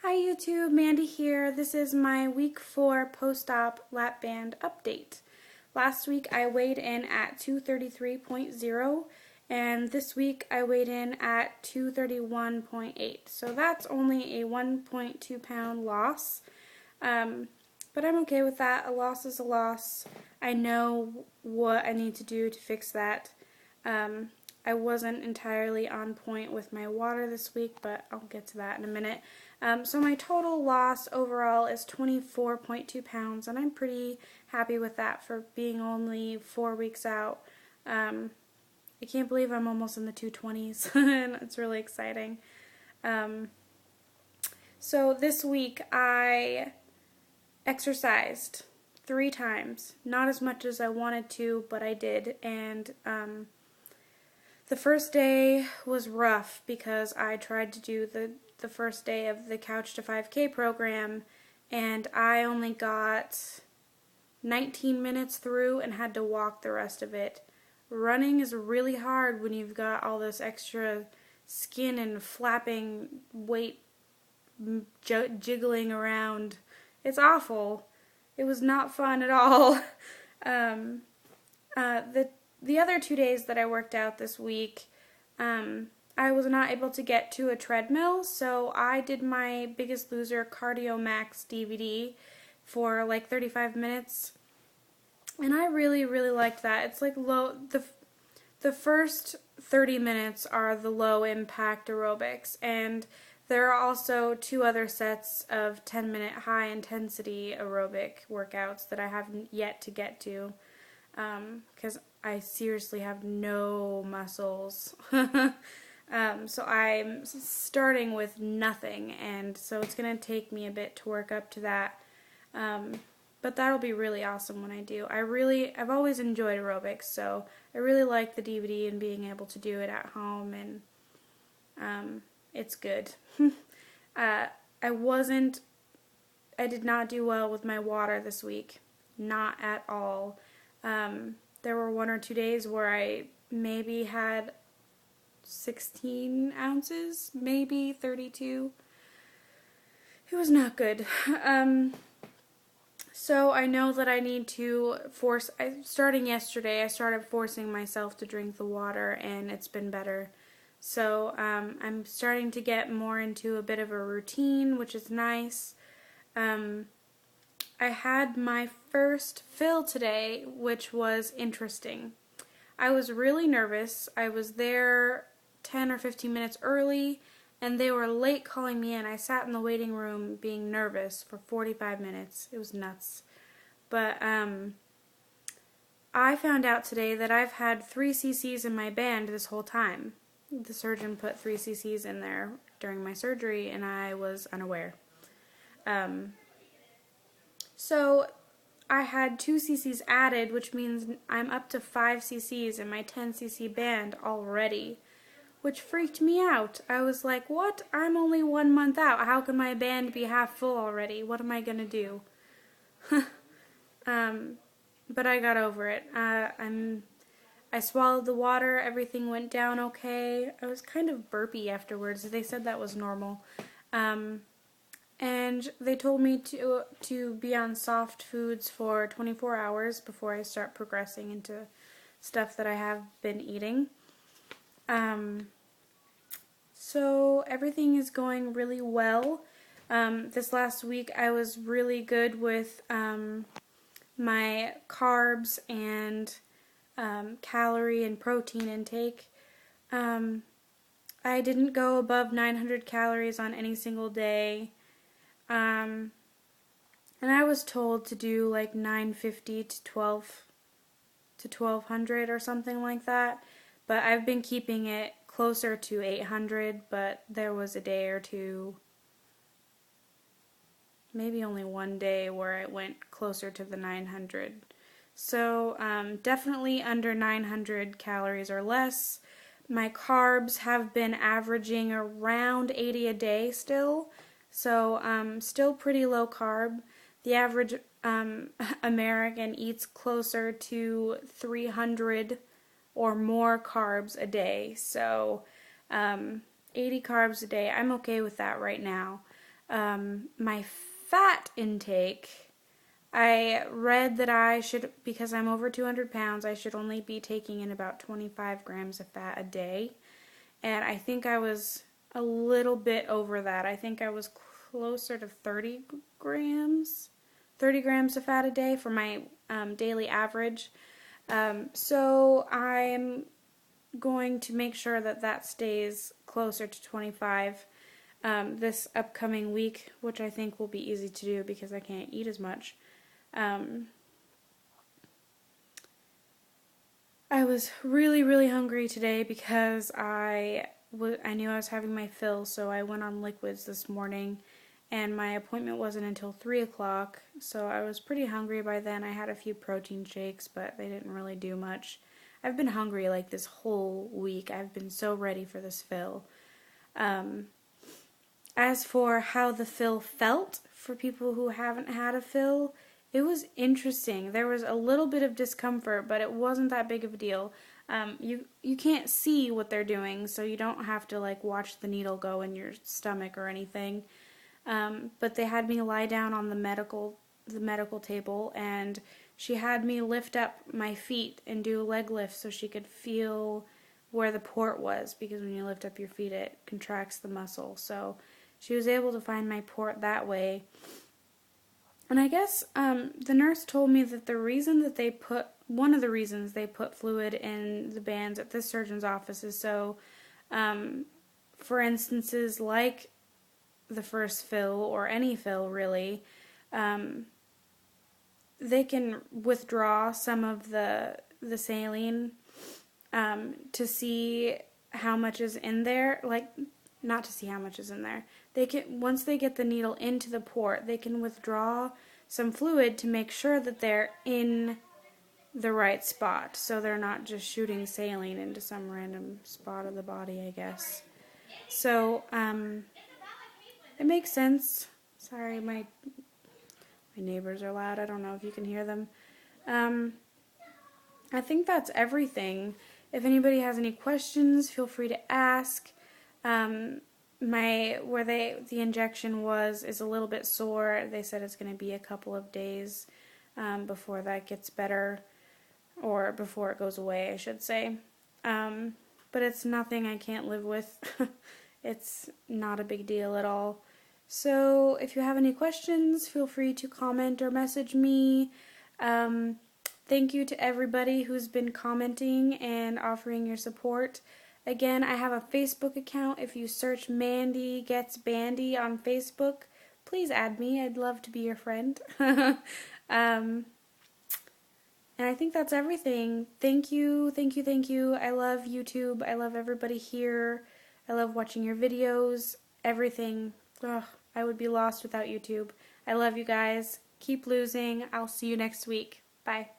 Hi YouTube, Mandy here. This is my week 4 post-op lap band update. Last week I weighed in at 233.0 and this week I weighed in at 231.8. So that's only a 1.2 pound loss. But I'm okay with that. A loss is a loss. I know what I need to do to fix that. I wasn't entirely on point with my water this week, but I'll get to that in a minute. So my total loss overall is 24.2 pounds, and I'm pretty happy with that for being only 4 weeks out. I can't believe I'm almost in the 220s, and it's really exciting. So this week I exercised 3 times. Not as much as I wanted to, but I did, and the first day was rough because I tried to do the first day of the Couch to 5K program and I only got 19 minutes through and had to walk the rest of it. Running is really hard when you've got all this extra skin and flapping weight jiggling around. It's awful. It was not fun at all. The other 2 days that I worked out this week, I was not able to get to a treadmill, so I did my Biggest Loser Cardio Max DVD for like 35 minutes, and I really liked that. It's like the first 30 minutes are the low impact aerobics, and there are also 2 other sets of 10-minute high intensity aerobic workouts that I haven't yet to get to, because I seriously have no muscles. So I'm starting with nothing, and so it's going to take me a bit to work up to that. But that'll be really awesome when I do. I've always enjoyed aerobics, so I really like the DVD and being able to do it at home, and it's good. I did not do well with my water this week. Not at all. There were 1 or 2 days where I maybe had 16 ounces, maybe 32. It was not good. So I know that I need to starting yesterday, I started forcing myself to drink the water, and it's been better. So I'm starting to get more into a bit of a routine, which is nice. I had my first fill today, which was interesting. I was really nervous. I was there 10 or 15 minutes early, and they were late calling me in. I sat in the waiting room being nervous for 45 minutes. It was nuts. But I found out today that I've had 3 cc's in my band this whole time. The surgeon put 3 cc's in there during my surgery, and I was unaware. So I had 2 cc's added, which means I'm up to 5 cc's in my 10 cc band already, which freaked me out. I was like, what? I'm only 1 month out. How can my band be half full already? What am I going to do? But I got over it. I swallowed the water. Everything went down okay. I was kind of burpy afterwards. They said that was normal. And they told me to be on soft foods for 24 hours before I start progressing into stuff that I have been eating. So everything is going really well. This last week I was really good with my carbs and calorie and protein intake. I didn't go above 900 calories on any single day. And I was told to do like 950 to 1200 or something like that, but I've been keeping it closer to 800, but there was a day or two, maybe only 1 day, where I went closer to the 900. So definitely under 900 calories or less. My carbs have been averaging around 80 a day still. So still pretty low carb. The average American eats closer to 300 or more carbs a day. So 80 carbs a day, I'm okay with that right now. My fat intake, I read that I should, because I'm over 200 pounds, I should only be taking in about 25 grams of fat a day. And I think I was a little bit over that. I think I was closer to 30 grams. 30 grams of fat a day for my daily average. So I'm going to make sure that that stays closer to 25 this upcoming week, which I think will be easy to do because I can't eat as much. I was really, really hungry today because I knew I was having my fill, so I went on liquids this morning, and my appointment wasn't until 3 o'clock, so I was pretty hungry by then. I had a few protein shakes, but they didn't really do much. I've been hungry like this whole week. I've been so ready for this fill. As for how the fill felt for people who haven't had a fill, it was interesting. There was a little bit of discomfort, but it wasn't that big of a deal. You can't see what they're doing, so you don't have to like watch the needle go in your stomach or anything. But they had me lie down on the medical table, and she had me lift up my feet and do a leg lift so she could feel where the port was, because when you lift up your feet it contracts the muscle. So she was able to find my port that way. And I guess the nurse told me that one of the reasons they put fluid in the bands at this surgeon's office is so, for instances like the first fill, or any fill really, they can withdraw some of the saline to see how much is in there, like, not to see how much is in there. They can, once they get the needle into the port, they can withdraw some fluid to make sure that they're in the right spot, so they're not just shooting saline into some random spot of the body, I guess. So, it makes sense. Sorry, my neighbors are loud. I don't know if you can hear them. I think that's everything. If anybody has any questions, feel free to ask. The injection is a little bit sore. They said it's going to be a couple of days before that gets better, or before it goes away, I should say. But it's nothing I can't live with. It's not a big deal at all. So if you have any questions, feel free to comment or message me. Thank you to everybody who's been commenting and offering your support. Again, I have a Facebook account. If you search mandygetsbandy on Facebook, please add me. I'd love to be your friend. And I think that's everything. Thank you, thank you, thank you. I love YouTube. I love everybody here. I love watching your videos. Everything. Ugh, I would be lost without YouTube. I love you guys. Keep losing. I'll see you next week. Bye.